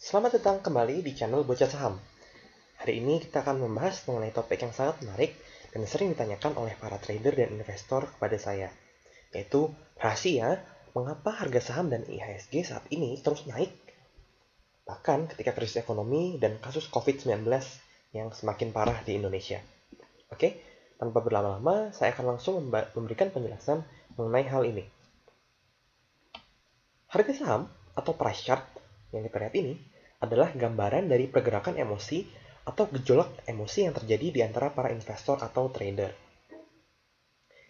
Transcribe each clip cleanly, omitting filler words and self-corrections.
Selamat datang kembali di channel Bocah Saham. Hari ini kita akan membahas mengenai topik yang sangat menarik dan sering ditanyakan oleh para trader dan investor kepada saya, yaitu rahasia mengapa harga saham dan IHSG saat ini terus naik, bahkan ketika krisis ekonomi dan kasus COVID-19 yang semakin parah di Indonesia. Oke, tanpa berlama-lama, saya akan langsung memberikan penjelasan mengenai hal ini. Harga saham atau price chart yang kita lihat ini adalah gambaran dari pergerakan emosi atau gejolak emosi yang terjadi di antara para investor atau trader.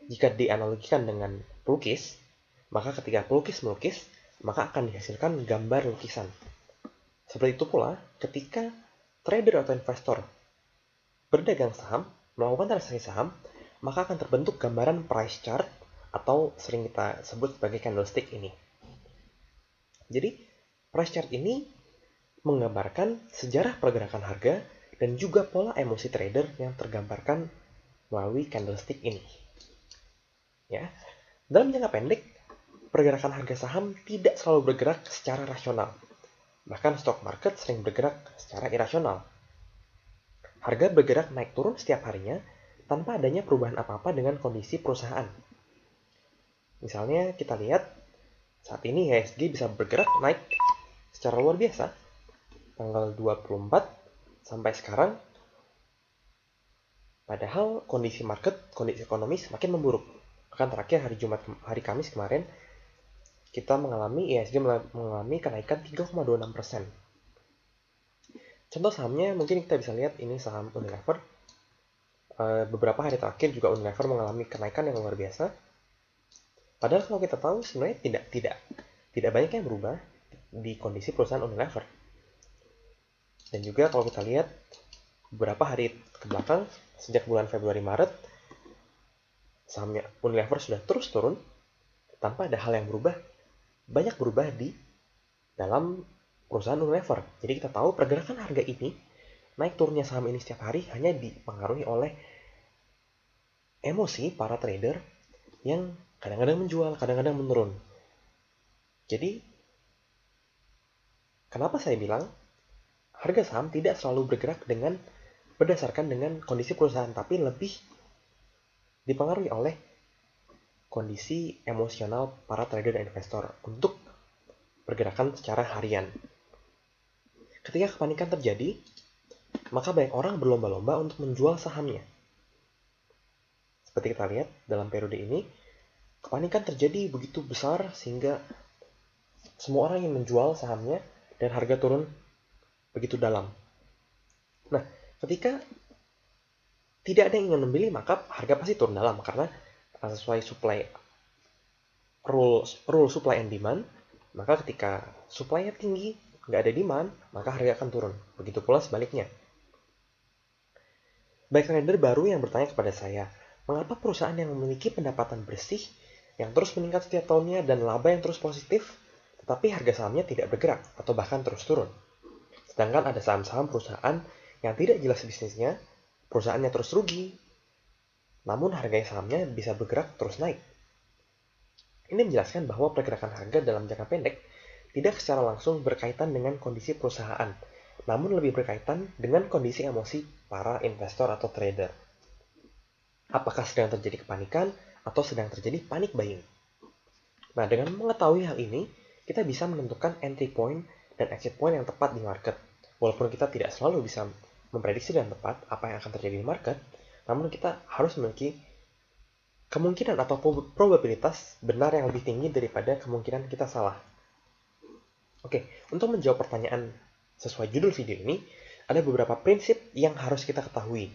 Jika dianalogikan dengan pelukis, maka ketika pelukis melukis, maka akan dihasilkan gambar lukisan. Seperti itu pula ketika trader atau investor berdagang saham, melakukan transaksi saham, maka akan terbentuk gambaran price chart atau sering kita sebut sebagai candlestick ini. Jadi, price chart ini menggambarkan sejarah pergerakan harga dan juga pola emosi trader yang tergambarkan melalui candlestick ini. Ya, dalam jangka pendek, pergerakan harga saham tidak selalu bergerak secara rasional. Bahkan stock market sering bergerak secara irasional. Harga bergerak naik turun setiap harinya tanpa adanya perubahan apa-apa dengan kondisi perusahaan. Misalnya kita lihat saat ini IHSG bisa bergerak naik secara luar biasa tanggal 24 sampai sekarang, padahal kondisi market, kondisi ekonomi semakin memburuk. Bahkan terakhir hari Kamis kemarin, kita IHSG mengalami kenaikan 3,26%. Contoh sahamnya mungkin kita bisa lihat ini saham Unilever. Beberapa hari terakhir juga Unilever mengalami kenaikan yang luar biasa. Padahal kalau kita tahu sebenarnya tidak banyak yang berubah di kondisi perusahaan Unilever. Dan juga kalau kita lihat beberapa hari ke belakang, sejak bulan Februari-Maret, sahamnya Unilever sudah terus turun tanpa ada hal yang banyak berubah di dalam perusahaan Unilever. Jadi kita tahu pergerakan harga ini, naik turunnya saham ini setiap hari hanya dipengaruhi oleh emosi para trader yang kadang-kadang menjual, kadang-kadang menurun. Jadi, kenapa saya bilang harga saham tidak selalu bergerak berdasarkan dengan kondisi perusahaan, tapi lebih dipengaruhi oleh kondisi emosional para trader dan investor untuk pergerakan secara harian. Ketika kepanikan terjadi, maka banyak orang berlomba-lomba untuk menjual sahamnya. Seperti kita lihat dalam periode ini, kepanikan terjadi begitu besar sehingga semua orang ingin menjual sahamnya dan harga turun begitu dalam. Nah, ketika tidak ada yang ingin membeli, maka harga pasti turun dalam karena sesuai rule supply and demand, maka ketika supply-nya tinggi, nggak ada demand, maka harga akan turun. Begitu pula sebaliknya. Baik trader baru yang bertanya kepada saya, mengapa perusahaan yang memiliki pendapatan bersih, yang terus meningkat setiap tahunnya dan laba yang terus positif, tetapi harga sahamnya tidak bergerak atau bahkan terus turun? Sedangkan ada saham-saham perusahaan yang tidak jelas bisnisnya, perusahaannya terus rugi, namun harga sahamnya bisa bergerak terus naik. Ini menjelaskan bahwa pergerakan harga dalam jangka pendek tidak secara langsung berkaitan dengan kondisi perusahaan, namun lebih berkaitan dengan kondisi emosi para investor atau trader. Apakah sedang terjadi kepanikan atau sedang terjadi panic buying? Nah, dengan mengetahui hal ini, kita bisa menentukan entry point dan exit point yang tepat di market. Walaupun kita tidak selalu bisa memprediksi dengan tepat apa yang akan terjadi di market, namun kita harus memiliki kemungkinan atau probabilitas benar yang lebih tinggi daripada kemungkinan kita salah. Oke, untuk menjawab pertanyaan sesuai judul video ini, ada beberapa prinsip yang harus kita ketahui.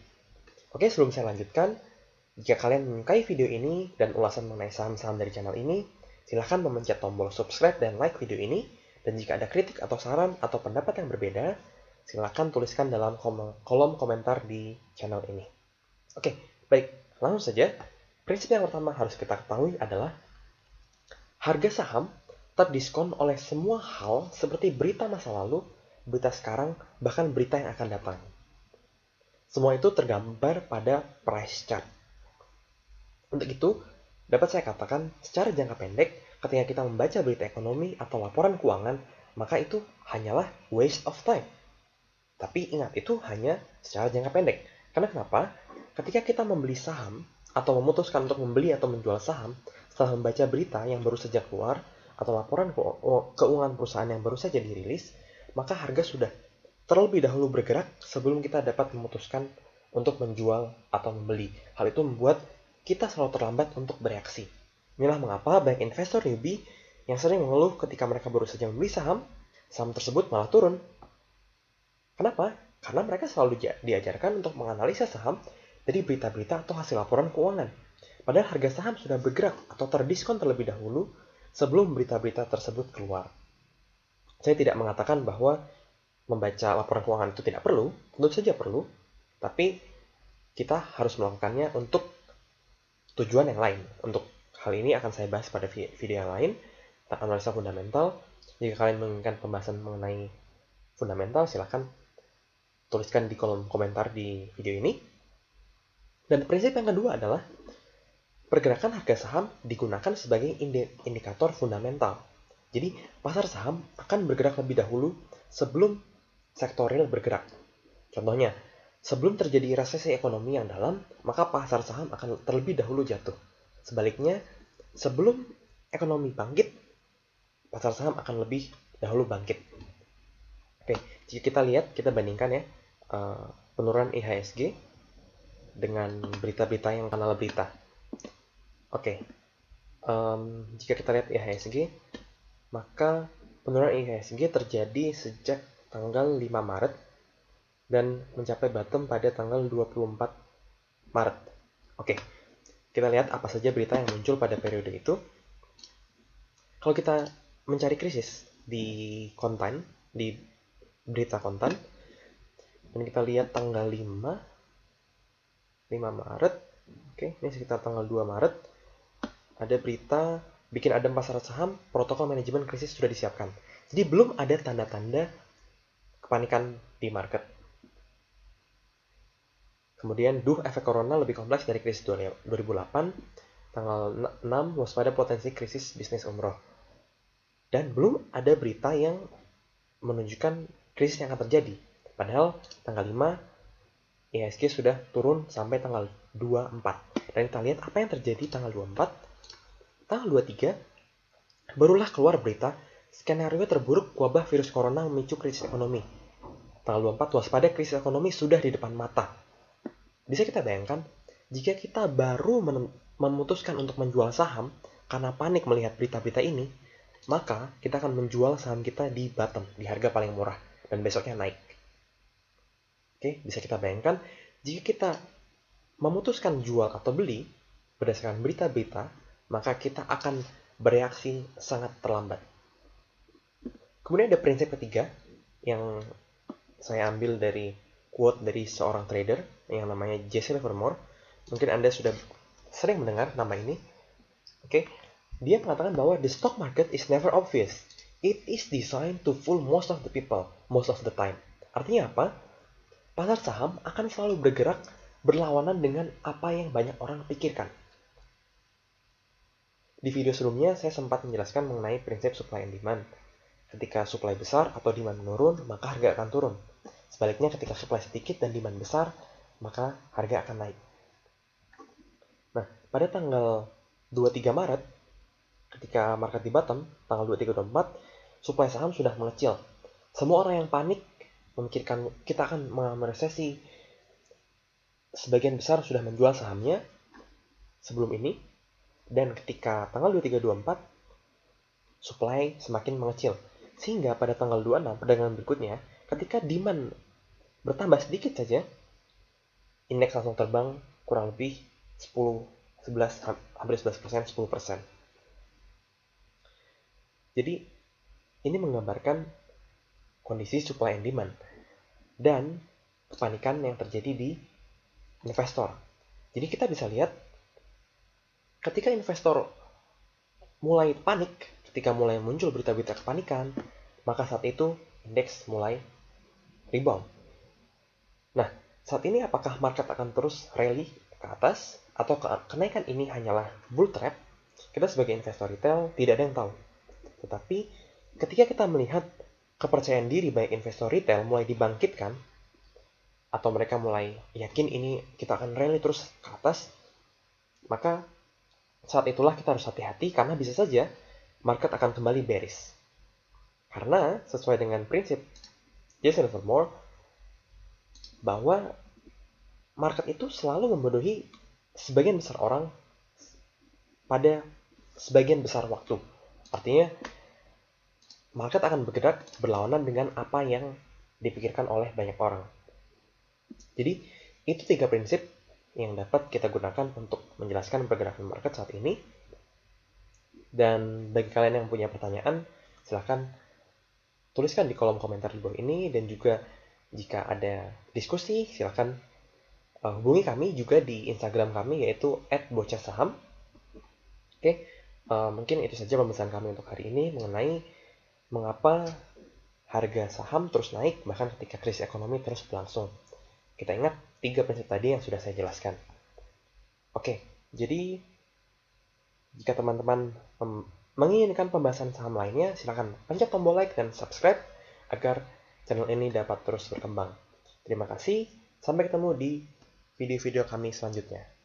Oke, sebelum saya lanjutkan, jika kalian menyukai video ini dan ulasan mengenai saham-saham dari channel ini, silahkan memencet tombol subscribe dan like video ini, dan jika ada kritik atau saran atau pendapat yang berbeda, silahkan tuliskan dalam kolom komentar di channel ini. Oke, baik, langsung saja. Prinsip yang pertama harus kita ketahui adalah harga saham terdiskon oleh semua hal seperti berita masa lalu, berita sekarang, bahkan berita yang akan datang. Semua itu tergambar pada price chart. Untuk itu, dapat saya katakan secara jangka pendek, ketika kita membaca berita ekonomi atau laporan keuangan, maka itu hanyalah waste of time. Tapi ingat, itu hanya secara jangka pendek. Karena kenapa? Ketika kita membeli saham, atau memutuskan untuk membeli atau menjual saham, setelah membaca berita yang baru saja keluar, atau laporan keuangan perusahaan yang baru saja dirilis, maka harga sudah terlebih dahulu bergerak sebelum kita dapat memutuskan untuk menjual atau membeli. Hal itu membuat kita selalu terlambat untuk bereaksi. Inilah mengapa banyak investor newbie yang sering mengeluh ketika mereka baru saja membeli saham, saham tersebut malah turun. Kenapa? Karena mereka selalu diajarkan untuk menganalisa saham dari berita-berita atau hasil laporan keuangan. Padahal harga saham sudah bergerak atau terdiskon terlebih dahulu sebelum berita-berita tersebut keluar. Saya tidak mengatakan bahwa membaca laporan keuangan itu tidak perlu, tentu saja perlu, tapi kita harus melakukannya untuk tujuan yang lain. Untuk hal ini akan saya bahas pada video yang lain, tentang analisa fundamental. Jika kalian menginginkan pembahasan mengenai fundamental, silahkan tuliskan di kolom komentar di video ini. Dan prinsip yang kedua adalah pergerakan harga saham digunakan sebagai indikator fundamental. Jadi, pasar saham akan bergerak lebih dahulu sebelum sektor real bergerak. Contohnya, sebelum terjadi resesi ekonomi yang dalam, maka pasar saham akan terlebih dahulu jatuh. Sebaliknya, sebelum ekonomi bangkit, pasar saham akan lebih dahulu bangkit. Oke, jika kita lihat, kita bandingkan ya, penurunan IHSG dengan berita-berita yang kanal berita. Oke, jika kita lihat IHSG, maka penurunan IHSG terjadi sejak tanggal 5 Maret dan mencapai bottom pada tanggal 24 Maret. Oke, kita lihat apa saja berita yang muncul pada periode itu. Kalau kita mencari krisis di kontan, di berita kontan, dan kita lihat tanggal 5 Maret, oke, ini sekitar tanggal 2 Maret, ada berita bikin adem pasar saham, protokol manajemen krisis sudah disiapkan. Jadi belum ada tanda-tanda kepanikan di market. Kemudian, efek corona lebih kompleks dari krisis 2008, tanggal 6, waspada potensi krisis bisnis umroh. Dan belum ada berita yang menunjukkan krisis yang akan terjadi. Padahal, tanggal 5, IHSG sudah turun sampai tanggal 24. Dan kita lihat apa yang terjadi tanggal 24. Tanggal 23, barulah keluar berita skenario terburuk wabah virus corona memicu krisis ekonomi. Tanggal 24, waspada krisis ekonomi sudah di depan mata. Bisa kita bayangkan, jika kita baru memutuskan untuk menjual saham karena panik melihat berita-berita ini, maka kita akan menjual saham kita di bottom, di harga paling murah, dan besoknya naik. Oke, bisa kita bayangkan, jika kita memutuskan jual atau beli berdasarkan berita-berita, maka kita akan bereaksi sangat terlambat. Kemudian ada prinsip ketiga yang saya ambil dari quote dari seorang trader yang namanya Jesse Livermore. Mungkin Anda sudah sering mendengar nama ini. Oke, dia mengatakan bahwa the stock market is never obvious. It is designed to fool most of the people, most of the time. Artinya apa? Pasar saham akan selalu bergerak berlawanan dengan apa yang banyak orang pikirkan. Di video sebelumnya, saya sempat menjelaskan mengenai prinsip supply and demand. Ketika supply besar atau demand menurun, maka harga akan turun. Sebaliknya, ketika supply sedikit dan demand besar, maka harga akan naik. Nah, pada tanggal 23 Maret, ketika market di bottom, tanggal 23-24, supply saham sudah mengecil. Semua orang yang panik memikirkan kita akan mengalami resesi. Sebagian besar sudah menjual sahamnya sebelum ini, dan ketika tanggal 23-24, supply semakin mengecil. Sehingga pada tanggal 26, perdagangan berikutnya, ketika demand bertambah sedikit saja, indeks langsung terbang kurang lebih hampir 11%, 10%. Jadi, ini menggambarkan kondisi supply and demand dan kepanikan yang terjadi di investor. Jadi kita bisa lihat ketika investor mulai panik, ketika mulai muncul berita-berita kepanikan, maka saat itu indeks mulai rebound. Nah, saat ini apakah market akan terus rally ke atas atau kenaikan ini hanyalah bull trap? Kita sebagai investor retail tidak ada yang tahu. Tetapi ketika kita melihat kepercayaan diri banyak investor retail mulai dibangkitkan, atau mereka mulai yakin ini kita akan rally terus ke atas, maka saat itulah kita harus hati-hati karena bisa saja market akan kembali bearish. Karena sesuai dengan prinsip Jason Livermore, bahwa market itu selalu membodohi sebagian besar orang pada sebagian besar waktu. Artinya, market akan bergerak berlawanan dengan apa yang dipikirkan oleh banyak orang. Jadi, itu 3 prinsip yang dapat kita gunakan untuk menjelaskan pergerakan market saat ini. Dan bagi kalian yang punya pertanyaan, silahkan tuliskan di kolom komentar di bawah ini. Dan juga jika ada diskusi, silahkan hubungi kami juga di Instagram kami, yaitu @bocahsaham. Oke, mungkin itu saja pembahasan kami untuk hari ini mengenai mengapa harga saham terus naik bahkan ketika krisis ekonomi terus berlangsung. Kita ingat 3 prinsip tadi yang sudah saya jelaskan. Oke, jadi jika teman-teman menginginkan pembahasan saham lainnya, silakan pencet tombol like dan subscribe agar channel ini dapat terus berkembang. Terima kasih, sampai ketemu di video-video kami selanjutnya.